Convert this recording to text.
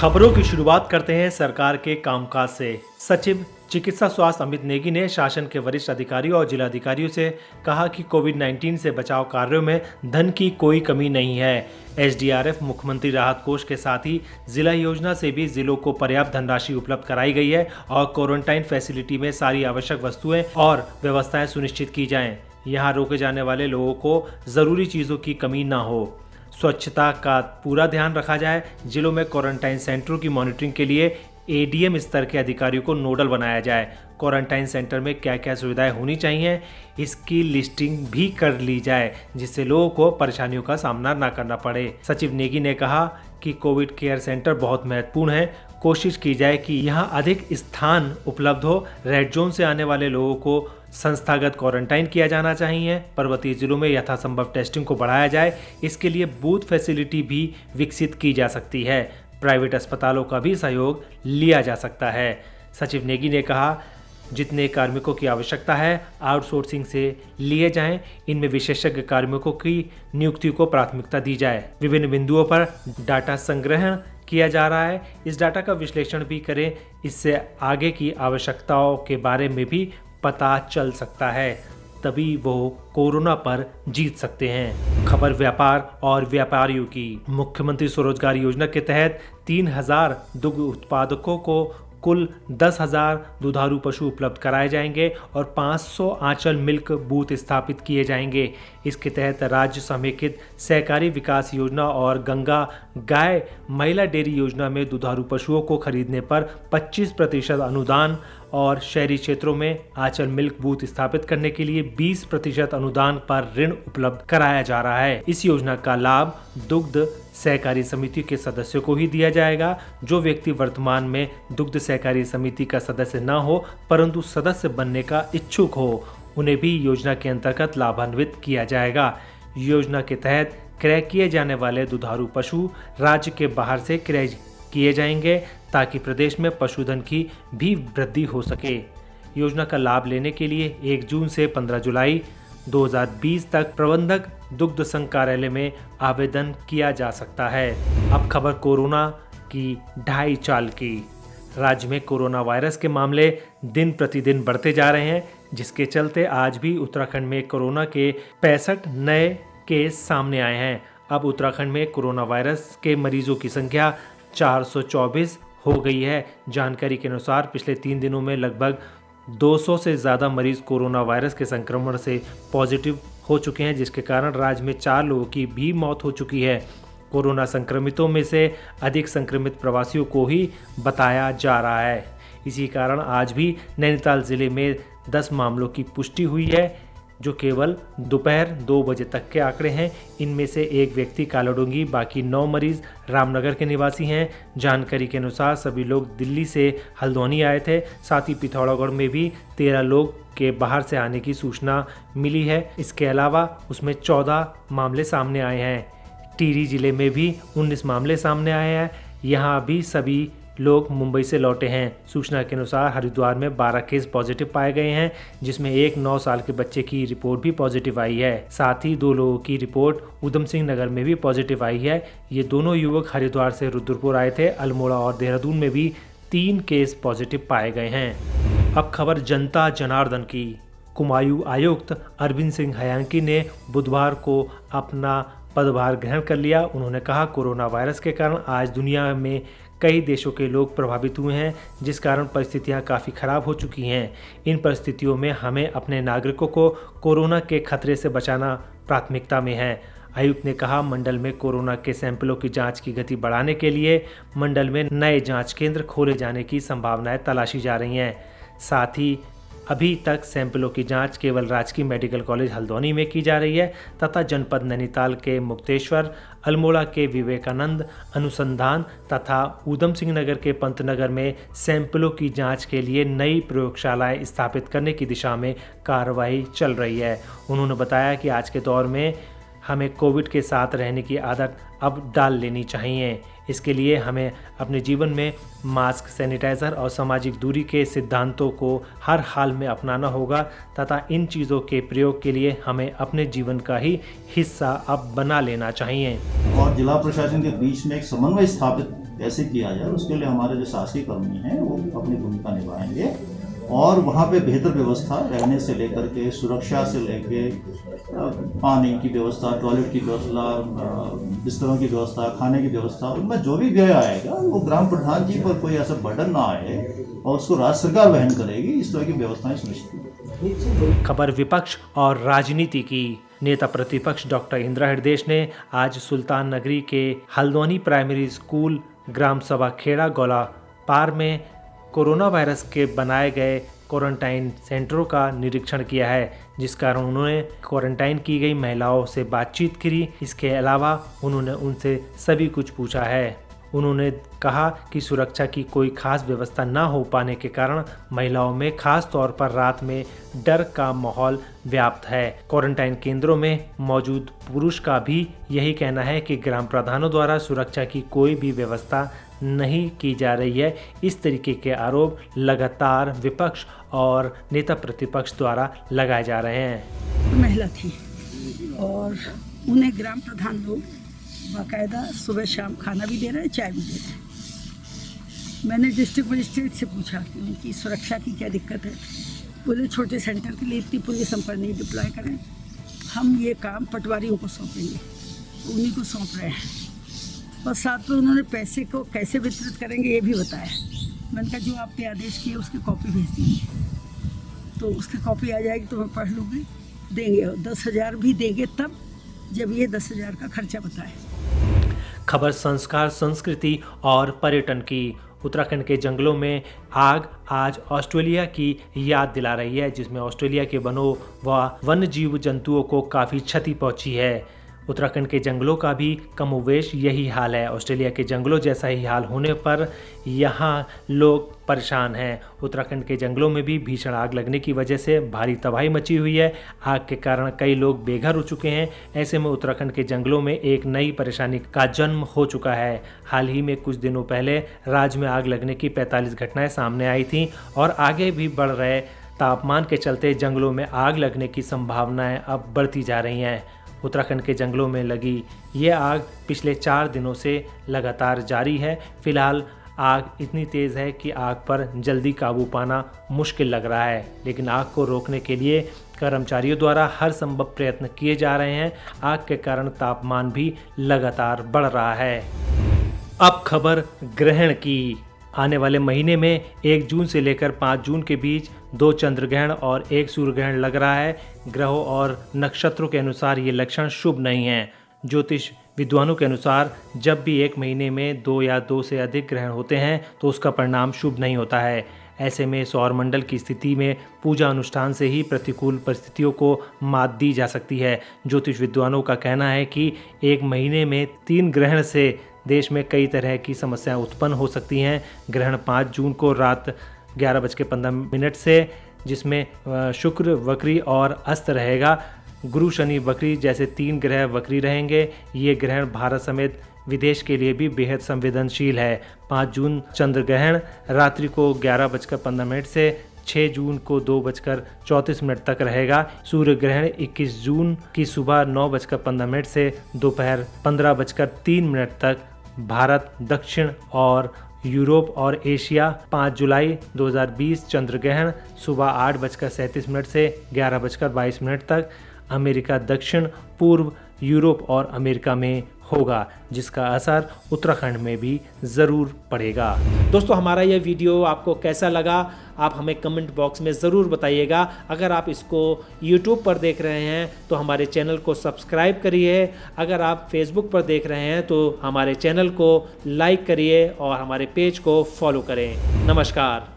खबरों की शुरुआत करते हैं सरकार के कामकाज से। सचिव चिकित्सा स्वास्थ्य अमित नेगी ने शासन के वरिष्ठ अधिकारियों और जिलाधिकारियों से कहा कि कोविड-19 से बचाव कार्यों में धन की कोई कमी नहीं है। एसडीआरएफ, मुख्यमंत्री राहत कोष के साथ ही जिला योजना से भी जिलों को पर्याप्त धनराशि उपलब्ध कराई गई है और क्वारंटाइन फैसिलिटी में सारी आवश्यक वस्तुएं और व्यवस्थाएं सुनिश्चित की जाएं। यहाँ रोके जाने वाले लोगों को जरूरी चीजों की कमी न हो। स्वच्छता का पूरा ध्यान रखा जाए। जिलों में क्वारंटाइन सेंटरों की मॉनिटरिंग के लिए एडीएम स्तर के अधिकारियों को नोडल बनाया जाए। क्वारंटाइन सेंटर में क्या क्या सुविधाएं होनी चाहिए, इसकी लिस्टिंग भी कर ली जाए, जिससे लोगों को परेशानियों का सामना न करना पड़े। सचिव नेगी ने कहा कि कोविड केयर सेंटर बहुत महत्वपूर्ण है। कोशिश की जाए कि यहाँ अधिक स्थान उपलब्ध हो। रेड जोन से आने वाले लोगों को संस्थागत क्वारंटाइन किया जाना चाहिए। पर्वतीय जिलों में यथासंभव टेस्टिंग को बढ़ाया जाए। इसके लिए बूथ फैसिलिटी भी विकसित की जा सकती है। प्राइवेट अस्पतालों का भी सहयोग लिया जा सकता है। सचिव नेगी ने कहा, जितने कार्मिकों की आवश्यकता है आउटसोर्सिंग से लिए जाएं। इनमें विशेषज्ञ कार्मिकों की नियुक्ति को प्राथमिकता दी जाए। विभिन्न बिंदुओं पर डाटा संग्रहण किया जा रहा है। इस डाटा का विश्लेषण भी करें। इससे आगे की आवश्यकताओं के बारे में भी पता चल सकता है, तभी वो कोरोना पर जीत सकते हैं। खबर व्यापार और व्यापारियों की। मुख्यमंत्री स्वरोजगार योजना के तहत 3000 दुग्ध उत्पादकों को कुल 10,000 दुधारू पशु उपलब्ध कराए जाएंगे और 500 आंचल मिल्क बूथ स्थापित किए जाएंगे। इसके तहत राज्य समेकित सहकारी विकास योजना और गंगा गाय महिला डेयरी योजना में दुधारू पशुओं को खरीदने पर 25% अनुदान और शहरी क्षेत्रों में आंचल मिल्क बूथ स्थापित करने के लिए 20% अनुदान पर ऋण उपलब्ध कराया जा रहा है। इस योजना का लाभ दुग्ध सहकारी समिति के सदस्यों को ही दिया जाएगा। जो व्यक्ति वर्तमान में दुग्ध सहकारी समिति का सदस्य न हो परंतु सदस्य बनने का इच्छुक हो, उन्हें भी योजना के अंतर्गत लाभान्वित किया जाएगा। योजना के तहत क्रय किए जाने वाले दुधारू पशु राज्य के बाहर से क्रय किए जाएंगे ताकि प्रदेश में पशुधन की भी वृद्धि हो सके। योजना का लाभ लेने के लिए 1 जून से 15 जुलाई 2020 तक प्रबंधक दुग्ध संघ कार्यालय में आवेदन किया जा सकता है। अब खबर कोरोना की ढाई चाल की। राज्य में कोरोना वायरस के मामले दिन प्रतिदिन बढ़ते जा रहे हैं, जिसके चलते आज भी उत्तराखंड में कोरोना के 65 नए केस सामने आए हैं। अब उत्तराखंड में कोरोना वायरस के मरीजों की संख्या 424 हो गई है। जानकारी के अनुसार पिछले 3 दिनों में लगभग 200 से ज़्यादा मरीज कोरोना वायरस के संक्रमण से पॉजिटिव हो चुके हैं, जिसके कारण राज्य में 4 लोगों की भी मौत हो चुकी है। कोरोना संक्रमितों में से अधिक संक्रमित प्रवासियों को ही बताया जा रहा है। इसी कारण आज भी नैनीताल जिले में 10 मामलों की पुष्टि हुई है, जो केवल दोपहर 2 बजे तक के आंकड़े हैं। इनमें से एक व्यक्ति कालाडूंगी, बाकी 9 मरीज रामनगर के निवासी हैं। जानकारी के अनुसार सभी लोग दिल्ली से हल्द्वानी आए थे। साथ ही पिथौरागढ़ में भी 13 लोग के बाहर से आने की सूचना मिली है। इसके अलावा उसमें 14 मामले सामने आए हैं। टिहरी जिले में भी 19 मामले सामने आए हैं। यहाँ भी सभी लोग मुंबई से लौटे हैं। सूचना के अनुसार हरिद्वार में 12 केस पॉजिटिव पाए गए हैं, जिसमें एक 9 साल के बच्चे की रिपोर्ट भी पॉजिटिव आई है। साथ ही 2 लोगों की रिपोर्ट उधम सिंह नगर में भी पॉजिटिव आई है। ये दोनों युवक हरिद्वार से रुद्रपुर आए थे। अल्मोड़ा और देहरादून में भी 3 केस पॉजिटिव पाए गए हैं। अब खबर जनता जनार्दन की। कुमायूं आयुक्त अरविंद सिंह हयांकी ने बुधवार को अपना पदभार ग्रहण कर लिया। उन्होंने कहा, कोरोना वायरस के कारण आज दुनिया में कई देशों के लोग प्रभावित हुए हैं, जिस कारण परिस्थितियां काफ़ी खराब हो चुकी हैं। इन परिस्थितियों में हमें अपने नागरिकों को कोरोना के खतरे से बचाना प्राथमिकता में है। आयुक्त ने कहा, मंडल में कोरोना के सैंपलों की जांच की गति बढ़ाने के लिए मंडल में नए जांच केंद्र खोले जाने की संभावनाएं तलाशी जा रही हैं। साथ ही अभी तक सैंपलों की जांच केवल राजकीय मेडिकल कॉलेज हल्द्वानी में की जा रही है तथा जनपद नैनीताल के मुक्तेश्वर, अल्मोड़ा के विवेकानंद अनुसंधान तथा ऊधम सिंह नगर के पंतनगर में सैंपलों की जांच के लिए नई प्रयोगशालाएं स्थापित करने की दिशा में कार्रवाई चल रही है। उन्होंने बताया कि आज के दौर में हमें कोविड के साथ रहने की आदत अब डाल लेनी चाहिए। इसके लिए हमें अपने जीवन में मास्क, सैनिटाइज़र और सामाजिक दूरी के सिद्धांतों को हर हाल में अपनाना होगा तथा इन चीज़ों के प्रयोग के लिए हमें अपने जीवन का ही हिस्सा अब बना लेना चाहिए। और जिला प्रशासन के बीच में एक समन्वय स्थापित कैसे किया जाए, उसके लिए हमारे जो शासकीय कर्मी हैं वो अपनी भूमिका निभाएंगे और वहाँ पे बेहतर व्यवस्था रहने से लेकर के, सुरक्षा से लेके, पानी की व्यवस्था, टॉयलेट की व्यवस्था, बिस्तरों की व्यवस्था, खाने की व्यवस्था, उनमें जो भी व्यय आएगा वो ग्राम प्रधान जी पर कोई ऐसा बर्डन ना आए और उसको राज्य सरकार वहन करेगी। इस तरह की व्यवस्थाएं सुनिश्चित। खबर विपक्ष और राजनीति की। नेता प्रतिपक्ष डॉक्टर इंदिरा हृदयेश ने आज सुल्तान नगरी के हल्द्वानी प्राइमरी स्कूल ग्राम सभा खेड़ा गौला पार में कोरोना वायरस के बनाए गए क्वारंटाइन सेंटरों का निरीक्षण किया है, जिस कारण उन्होंने क्वारंटाइन की गई महिलाओं से बातचीत की। इसके अलावा उन्होंने उनसे सभी कुछ पूछा है। उन्होंने कहा कि सुरक्षा की कोई खास व्यवस्था न हो पाने के कारण महिलाओं में खास तौर पर रात में डर का माहौल व्याप्त है। क्वारंटाइन केंद्रों में मौजूद पुरुष का भी यही कहना है कि ग्राम प्रधानों द्वारा सुरक्षा की कोई भी व्यवस्था नहीं की जा रही है। इस तरीके के आरोप लगातार विपक्ष और नेता प्रतिपक्ष द्वारा लगाए जा रहे हैं। महिला थी और उन्हें ग्राम प्रधान लोग बाकायदा सुबह शाम खाना भी दे रहे हैं, चाय भी दे रहे हैं। मैंने डिस्ट्रिक्ट मजिस्ट्रेट से पूछा कि उनकी सुरक्षा की क्या दिक्कत है। बोले छोटे सेंटर के लिए इतनी पुलिस हम पर नहीं डिप्लॉय करें, हम ये काम पटवारियों को सौंपेंगे, उन्हीं को सौंप रहे हैं। और साथ में उन्होंने पैसे को कैसे वितरित करेंगे ये भी बताया। मैंने कहा जो आपने आदेश किए उसकी कॉपी भेज दीजिए, तो उसकी कॉपी आ जाएगी तो मैं पढ़ लूँगी, देंगे। 10,000 भी देंगे तब जब ये 10,000 का खर्चा बताए। खबर संस्कार, संस्कृति और पर्यटन की। उत्तराखंड के जंगलों में आग आज ऑस्ट्रेलिया की याद दिला रही है, जिसमें ऑस्ट्रेलिया के वनों व वन्य जीव जंतुओं को काफ़ी क्षति पहुंची है। उत्तराखंड के जंगलों का भी कमोवेश यही हाल है। ऑस्ट्रेलिया के जंगलों जैसा ही हाल होने पर यहाँ लोग परेशान हैं। उत्तराखंड के जंगलों में भी भीषण आग लगने की वजह से भारी तबाही मची हुई है। आग के कारण कई लोग बेघर हो चुके हैं। ऐसे में उत्तराखंड के जंगलों में एक नई परेशानी का जन्म हो चुका है। हाल ही में कुछ दिनों पहले राज्य में आग लगने की 45 घटनाएं सामने आई थीं और आगे भी बढ़ रहे तापमान के चलते जंगलों में आग लगने की संभावनाएं अब बढ़ती जा रही हैं। उत्तराखंड के जंगलों में लगी ये आग पिछले 4 दिनों से लगातार जारी है। फिलहाल आग इतनी तेज़ है कि आग पर जल्दी काबू पाना मुश्किल लग रहा है, लेकिन आग को रोकने के लिए कर्मचारियों द्वारा हर संभव प्रयत्न किए जा रहे हैं। आग के कारण तापमान भी लगातार बढ़ रहा है। अब खबर ग्रहण की। आने वाले महीने में 1 जून से लेकर 5 जून के बीच 2 चंद्र ग्रहण और 1 सूर्य ग्रहण लग रहा है। ग्रहों और नक्षत्रों के अनुसार ये लक्षण शुभ नहीं हैं। ज्योतिष विद्वानों के अनुसार जब भी एक महीने में 2 या 2 से अधिक ग्रहण होते हैं तो उसका परिणाम शुभ नहीं होता है। ऐसे में सौरमंडल की स्थिति में पूजा अनुष्ठान से ही प्रतिकूल परिस्थितियों को मात दी जा सकती है। ज्योतिष विद्वानों का कहना है कि एक महीने में 3 ग्रहण से देश में कई तरह की समस्याएं उत्पन्न हो सकती हैं। ग्रहण 5 जून को रात 11:15 से, जिसमें शुक्र वक्री और अस्त रहेगा। गुरु शनि वक्री जैसे 3 ग्रह वक्री रहेंगे। ये ग्रहण भारत समेत विदेश के लिए भी बेहद संवेदनशील है। 5 जून चंद्र ग्रहण रात्रि को 11:15 से 6 जून को 2:34 तक रहेगा। सूर्य ग्रहण 21 जून की सुबह 9:15 से दोपहर 15:03 तक भारत, दक्षिण और यूरोप और एशिया। 5 जुलाई 2020 चंद्र ग्रहण सुबह 8:37 से 11:22 तक अमेरिका, दक्षिण पूर्व यूरोप और अमेरिका में होगा, जिसका असर उत्तराखंड में भी ज़रूर पड़ेगा। दोस्तों, हमारा यह वीडियो आपको कैसा लगा आप हमें कमेंट बॉक्स में ज़रूर बताइएगा। अगर आप इसको YouTube पर देख रहे हैं तो हमारे चैनल को सब्सक्राइब करिए। अगर आप Facebook पर देख रहे हैं तो हमारे चैनल को लाइक करिए और हमारे पेज को फॉलो करें। नमस्कार।